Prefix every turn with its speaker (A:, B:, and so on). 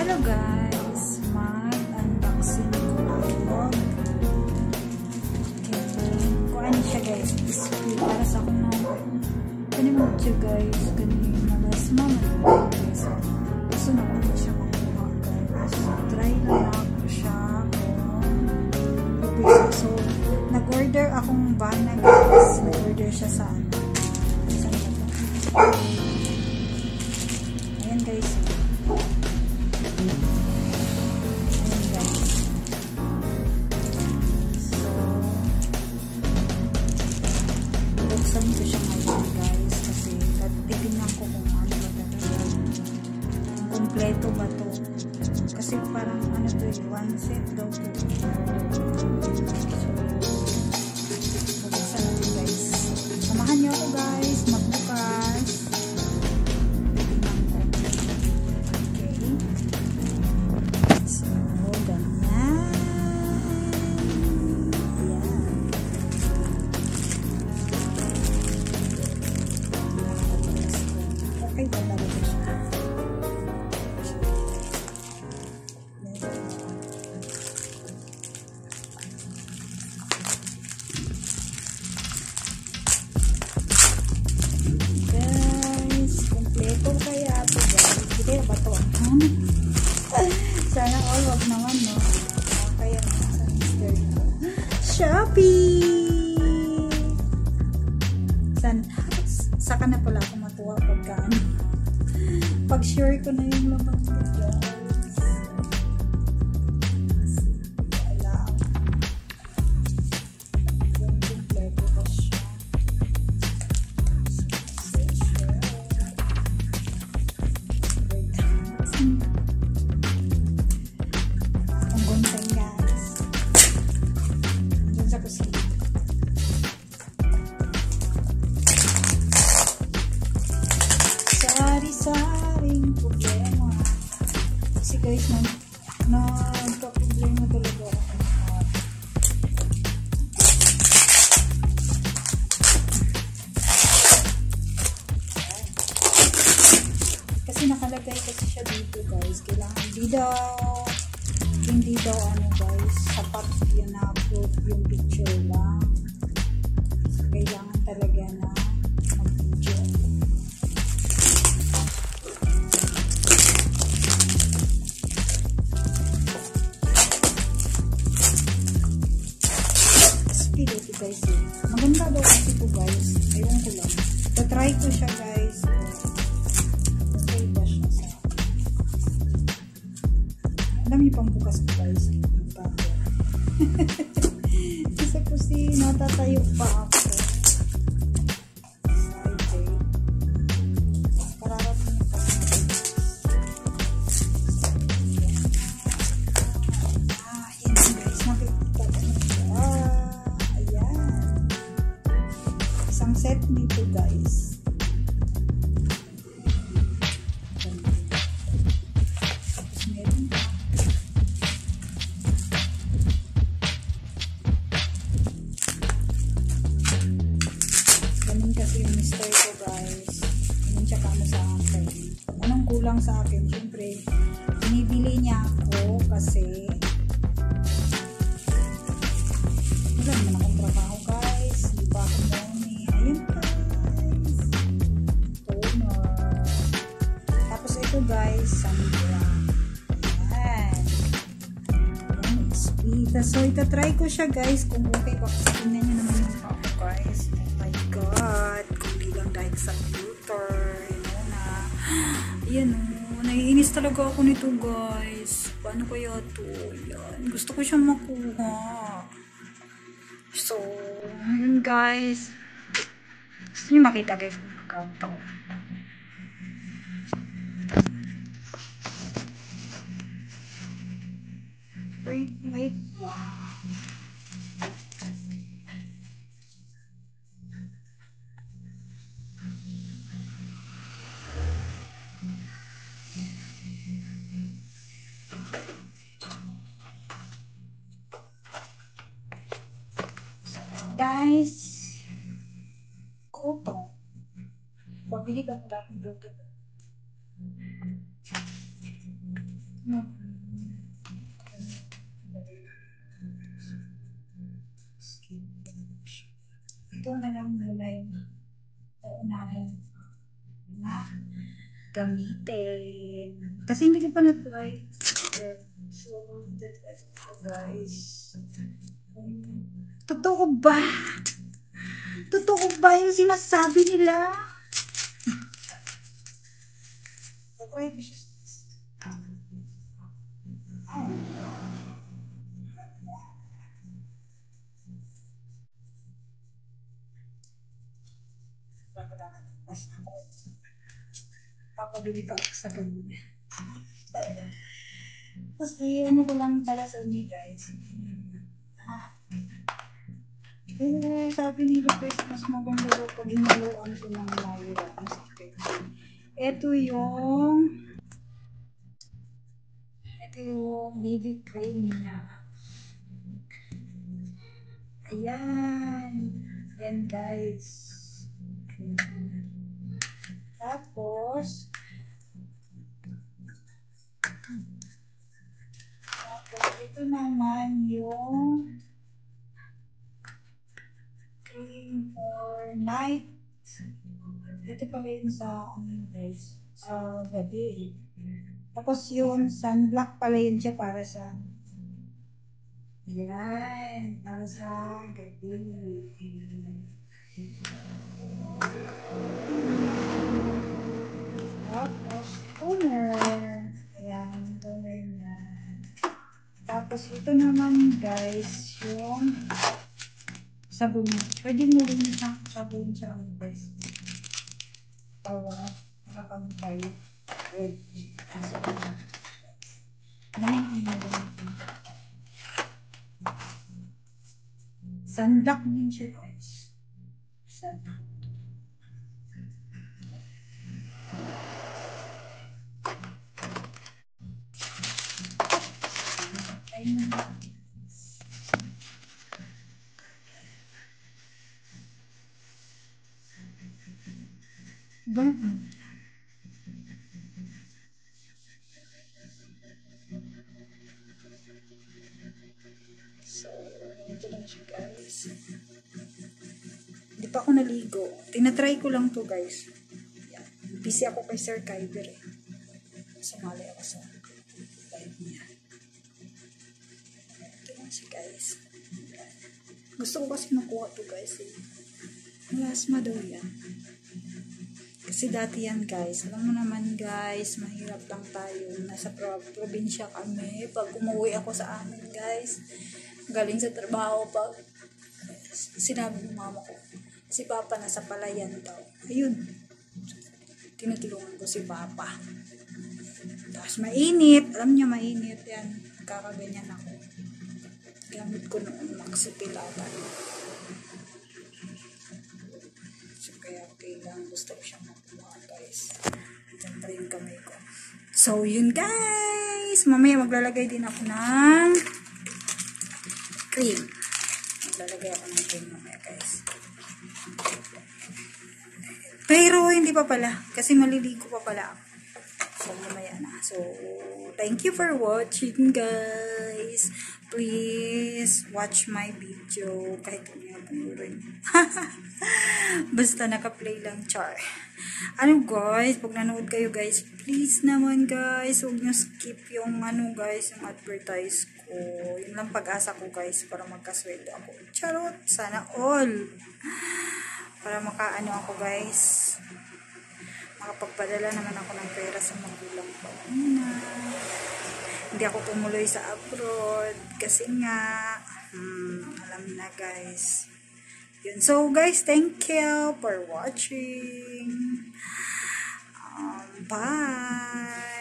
A: Hello guys, mag-unboxing ko ako. Okay, kung ano siya guys, display para sa akong mga kanimog siya guys, kanimog malas mama guys. Gusto na ko siya makuha guys. Try lang ako siya so, nag-order akong bana guys. Nag-order siya sa ano. Ayan guys. Ayan guys. So, buksan ko siya ngayon guys. Kasi titignan ko kung ano ba talaga. Kompleto ba to? Kasi parang ano to eh. One set daw to. So, buksan natin guys. Samahan niyo ako guys. Magbukas. Sana all wag naman no. Kaya sa Mr. Shopee. Saka na pala ako matuwa pagka pag sure ko na yung laman ko guys. Alam. Yung kompleto pa siya. Sari-saring problema. Kasi guys, nagka-problema talaga ako. Kasi nakalagay kasi siya dito guys. Kailangan hindi daw ano guys, sapat yun na-upload yung picture lang. Kailangan talaga na mag-video. Ito guys eh. Maganda daw kasi ito guys. Ayun ko lang. Tatry ko siya guys. Okay ba siya sa alam niyo pang bukas ko guys. Isa ko si natatayo pa ako. Set nito guys. Tapos meron pa. Ganun kasi yung mister ko guys. Ganun siya kamo sa akin. Anong kulang sa akin? Siyempre, binibili niya ako kasi wala naman akong trabaho guys. Di ba ako ayun guys. Toner. Tapos ito guys, sunblock. Ayan. Ayan, spita. So, itatry ko siya guys kung okay ba. Kasi tingnan nyo naman yung ako guys. Oh my god. Kung di lang dahil sa filter. Ayan o. Naiinis talaga ako nito guys. Paano kaya ito? Ayan. Gusto ko siyang makuha. So, ayun guys. Gusto nyo makita guys kung magkakato. Wait. Guys, koto. Pabili ka na akong Bluetooth. Ito na lang muna yung unahin na gamitin. Kasi hindi ko pa na-try. So, that's it, guys. Totoo ba? Totoo ba yung sinasabi nila? Okay. Papabili pa ako sa ganun. Kasi ano ko lang pala sa inyo guys. Sabi nila Christmas maganda daw pag hinaluan ko ng Myra. Ito yung baby cream niya. Ayan. Ayan guys. Tapos ito naman yung cream for night. Ito pa rin sa guys, sa gabi. Tapos yung sunblock pala yun siya para sa yan, para sa gabi. Tapos toner. Ayan, toner na. Tapos ito naman guys, yung sabon. Pwede mo rin isang sabon sa guys. Para makapagpay. Sunblock din siya guys. Sunblock. Ayun. Bakit? So, ito lang siya guys. Hindi pa ako naligo. Tinatry ko lang to guys. Yan. Busy ako kay Sir Kyber eh. Sumali ako sa live niya. Ito lang siya guys. Gusto ko kasi makuha to guys eh. Melasma daw yan. Kasi dati yan guys. Alam mo naman guys, mahirap lang tayo. Nasa probinsya kami. Pag umuwi ako sa amin guys, galing sa trabaho, pag sinabi ng mama ko, si Papa nasa palayan daw. Ayun. Tinutulungan ko si Papa. Tapos mainit. Alam niya mainit yan. Kakaganyan ako. Gamit ko noong maksipilatan. So kaya kailangan gusto ko siyang makuha guys. Diyan pa rin kamay ko. So yun guys. Mamaya maglalagay din ako ng cream. Maglalagay ako ng cream mamaya guys. Pero hindi pa pala. Kasi maliligo pa pala ako. So mamaya na. So thank you for watching guys. Please watch my video. Kahit hindi nga panurin. Basta naka-play lang char. Ano guys, pag nanood kayo guys, please naman guys, huwag nyo skip yung ano guys, yung advertise ko. Yun lang pag-asa ko guys, para magkasweldo ako. Charot, sana all. Para makaano ako guys. Makapagpadala naman ako ng pera sa magulang ko. Hindi ako tumuloy sa abroad kasi nga alam na guys. Yun. So guys, thank you for watching. Bye.